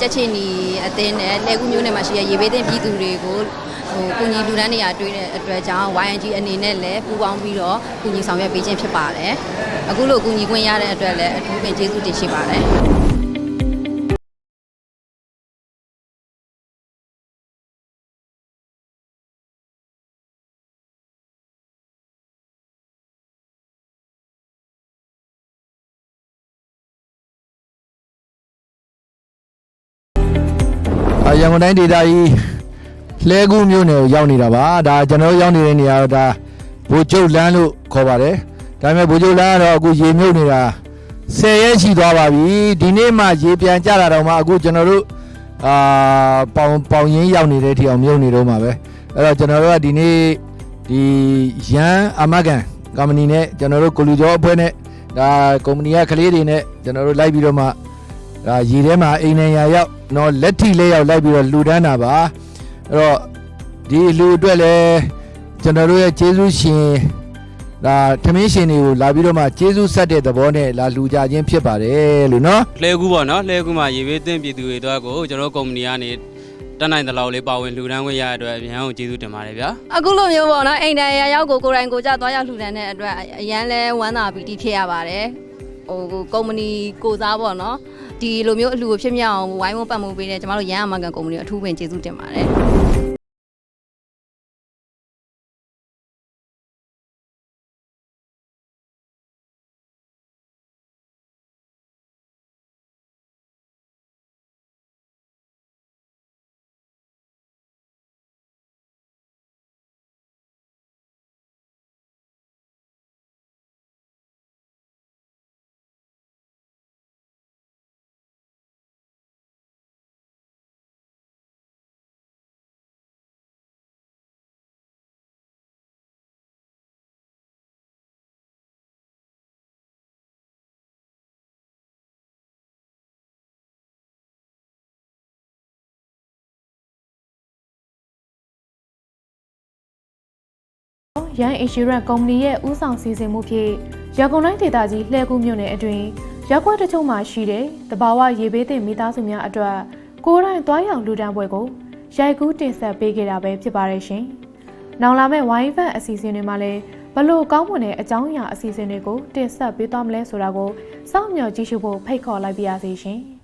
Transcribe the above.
တက်ချင်နေအသင်းနဲ့လှည့်ကူးမျိုးနဲ့မှရှိရရေဘေးသင့်ပြည်သူတွေကိုကိုကြီးလူတန်းနေရတွေ့တဲ့အတွက်ကြောင့် YNG အနေနဲ့လည်းပူးပေါင်းပြီးတော့ကိုကြီးဆောင်ရွက်ပေးခြင်းဖြစ်ပါတယ်အခုလိုကိုကြီးခွင့်ရတဲ့အတွက်လည်းအထူးပင်ကျေးဇူးတင်ရှိပါတယ်ရန်ကုန်တိုင်းဒေသကြီးလှဲကူးမြို့နယ်ကိုရောက်နေတာပါဒါကျွန်တော်ရောက်နေတဲ့နေရာတော့ဒါဘိုလ်ချုပ်လမ်းလို့ခေါ်ပါတယ်ဒါပေမဲ့ဘိုလ်ချုပ်လမ်းကတော့အခုရေမြုပ်နေတာ10ရက်ရှိသွားပါပြီဒီနေ့မှရေပြန်ကျလာတော့မှအခုကျွန်တော်တို့ပေါင်ရင်းရောက်နေတဲ့ထီအောင်မြုပ်နေတော့မှာပဲအဲ့တော့ကျွန်တော်တို့ကဒီနေ့ဒီရန်အမကန်ကုမ္ပဏီနဲ့ကျွန်တော်တို့ကိုလူကျော်အဖွဲ့နဲ့ဒါကုမ္ပဏီကကလေးတွေနဲ့ကျွန်တော်တို့လိုက်ပြီးတော့မှရေထဲမှာအိမ်နေရရောက်တော့လက်ထိလေးရောက်လိုက်ပြီးတော့လှူဒန်းတာပါအဲ့တော့ဒီလူအတွက်လည်းကျွန်တော်တို့ရဲ့ကျေးဇူးရှင်ဒါထမင်းရှင်တွေကိုလာပြီးတော့မှကျေးဇူးဆက်တဲ့သဘောနဲ့လာလှူကြခြင်းဖြစ်ပါတယ်လို့နော်လှဲကူပေါ့နော်လှဲကူမှာရေဘေးသင့်ပြည်သူတွေအတွက်ကိုကျွန်တော်ကုမ္ပဏီကနေတက်နိုင်တဲ့လောက်လေးပါဝင်လှူဒန်းခွင့်ရတဲ့အတွက်အများကြီးကျေးဇူးတင်ပါတယ်ဗျာအခုလိုမျိုးပေါ့နော်အိမ်တိုင်ရရောက်ကိုယ်တိုင်ကိုကြသွားရောက်လှူဒန်းတဲ့အတွက်အရန်လဲဝမ်းသာပီတိဖြစ်ရပါတယ်ကုမ္ပဏီကိုစားပေါ့နော်ဒီလိုမျိုးအလှူဖြစ်မြောက်အောင်ဝိုင်းဝန်းပတ်မှုပေးတဲ့ကျမတို့ရန်အမကန်ကုမ္ပဏီအထူးပင်ကျေးဇူးတင်ပါတယ်ရန် Insurance ကုမ္ပဏီရဲ့ဦးဆောင်စီစဉ်မှုဖြင့်ရန်ကုန်တိုင်းဒေသကြီးလှည်းကူးမြို့နယ်အတွင်းရပ်ကွက်တချို့မှာရှိတဲ့တဘာဝရေဘေးသင့်မိသားစုများအတွက်ကိုယ်တိုင်သွားရောက်လူတန်းပွဲကိုရိုက်ကူးတင်ဆက်ပေးခဲ့တာပဲဖြစ်ပါတယ်ရှင်။နောက်လာမယ့်ဝိုင်းဖက်အစီအစဉ်တွေမှာလည်းဘလို့ကောင်းမွန်တဲ့အကြောင်းအရာအစီအစဉ်တွေကိုတင်ဆက်ပေးသွားမလဲဆိုတာကိုစောင့်မျှော်ကြည့်ရှုဖို့ဖိတ်ခေါ်လိုက်ပါရစေရှင်။